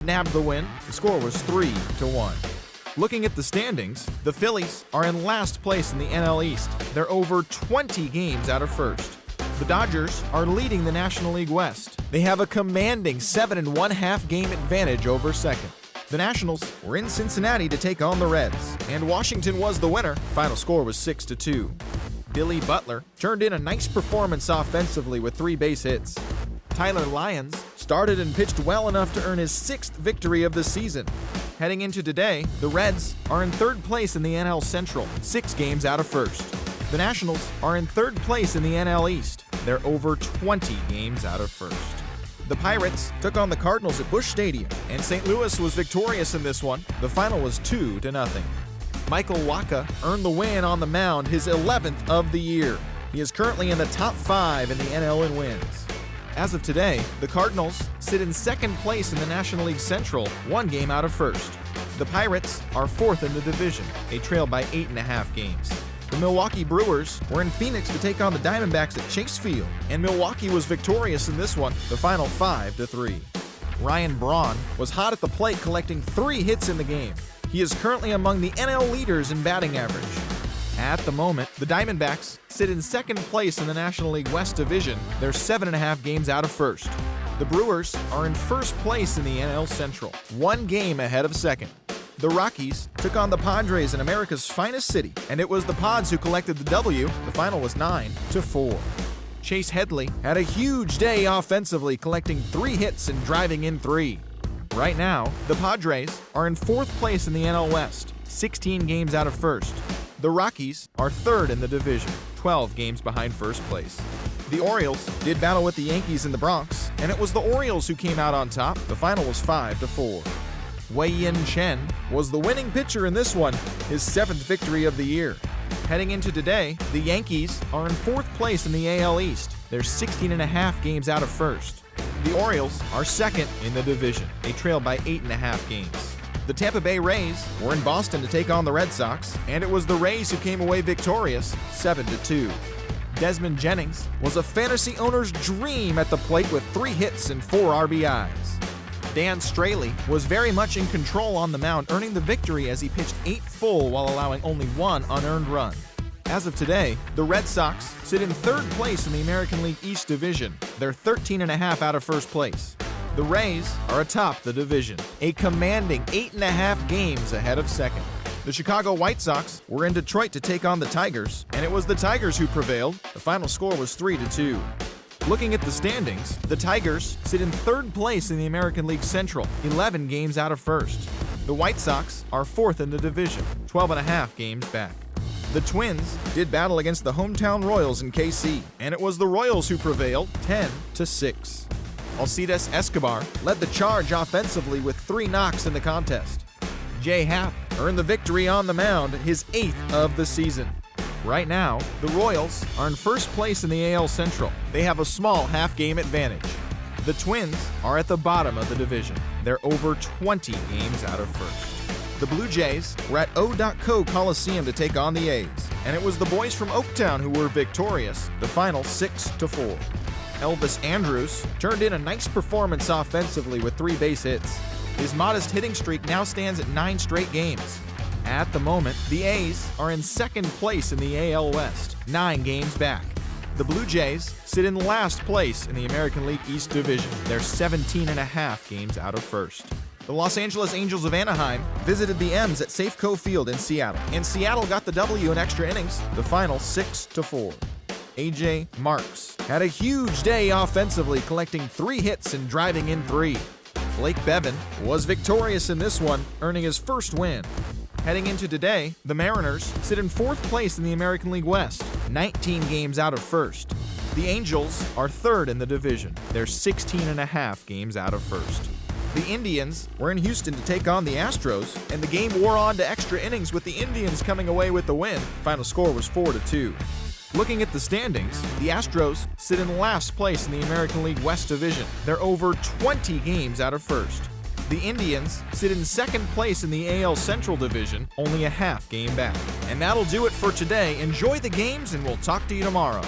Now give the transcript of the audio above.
nabbed the win. The score was 3-1. Looking at the standings, the Phillies are in last place in the NL East. They're over 20 games out of first. The Dodgers are leading the National League West. They have a commanding 7.5 game advantage over second. The Nationals were in Cincinnati to take on the Reds, and Washington was the winner. Final score was 6-2. Billy Butler turned in a nice performance offensively with 3 base hits. Tyler Lyons started and pitched well enough to earn his 6th victory of the season. Heading into today, the Reds are in 3rd place in the NL Central, 6 games out of first. The Nationals are in 3rd place in the NL East. They're over 20 games out of first. The Pirates took on the Cardinals at Busch Stadium, and St. Louis was victorious in this one. The final was 2-0. Michael Wacha earned the win on the mound, his 11th of the year. He is currently in the top 5 in the NL in wins. As of today, the Cardinals sit in 2nd place in the National League Central, 1 game out of first. The Pirates are 4th in the division, a trail by 8.5 games. The Milwaukee Brewers were in Phoenix to take on the Diamondbacks at Chase Field, and Milwaukee was victorious in this one, the final 5-3. Ryan Braun was hot at the plate, collecting 3 hits in the game. He is currently among the NL leaders in batting average. At the moment, the Diamondbacks sit in 2nd place in the National League West Division. They're 7.5 games out of first. The Brewers are in 1st place in the NL Central, 1 game ahead of second. The Rockies took on the Padres in America's finest city, and it was the Pods who collected the W. The final was 9-4. Chase Headley had a huge day offensively, collecting 3 hits and driving in 3. Right now, the Padres are in 4th place in the NL West, 16 games out of first. The Rockies are 3rd in the division, 12 games behind first place. The Orioles did battle with the Yankees in the Bronx, and it was the Orioles who came out on top. The final was 5-4. Wei-Yin Chen was the winning pitcher in this one, his 7th victory of the year. Heading into today, the Yankees are in 4th place in the AL East. They're 16.5 games out of first. The Orioles are 2nd in the division, a trail by 8.5 games. The Tampa Bay Rays were in Boston to take on the Red Sox, and it was the Rays who came away victorious, 7-2. Desmond Jennings was a fantasy owner's dream at the plate with 3 hits and 4 RBIs. Dan Straley was very much in control on the mound, earning the victory as he pitched 8 full while allowing only 1 unearned run. As of today, the Red Sox sit in 3rd place in the American League East Division. They're 13.5 out of first place. The Rays are atop the division, a commanding 8.5 games ahead of second. The Chicago White Sox were in Detroit to take on the Tigers, and it was the Tigers who prevailed. The final score was 3-2. Looking at the standings, the Tigers sit in 3rd place in the American League Central, 11 games out of first. The White Sox are 4th in the division, 12.5 games back. The Twins did battle against the hometown Royals in KC, and it was the Royals who prevailed, 10-6. Alcides Escobar led the charge offensively with 3 knocks in the contest. Jay Happ earned the victory on the mound, his 8th of the season. Right now, the Royals are in 1st place in the AL Central. They have a small half-game advantage. The Twins are at the bottom of the division. They're over 20 games out of first. The Blue Jays were at O.co Coliseum to take on the A's, and it was the boys from Oaktown who were victorious, the final 6-4. Elvis Andrus turned in a nice performance offensively with 3 base hits. His modest hitting streak now stands at 9 straight games. At the moment, the A's are in 2nd place in the AL West, 9 games back. The Blue Jays sit in last place in the American League East Division. They're 17.5 games out of first. The Los Angeles Angels of Anaheim visited the M's at Safeco Field in Seattle, and Seattle got the W in extra innings, the final 6-4. A.J. Marks had a huge day offensively, collecting 3 hits and driving in 3. Blake Bevan was victorious in this one, earning his 1st win. Heading into today, the Mariners sit in 4th place in the American League West, 19 games out of first. The Angels are 3rd in the division. They're 16.5 games out of first. The Indians were in Houston to take on the Astros, and the game wore on to extra innings with the Indians coming away with the win. Final score was 4-2. Looking at the standings, the Astros sit in last place in the American League West Division. They're over 20 games out of first. The Indians sit in 2nd place in the AL Central Division, only a half game back. And that'll do it for today. Enjoy the games, and we'll talk to you tomorrow.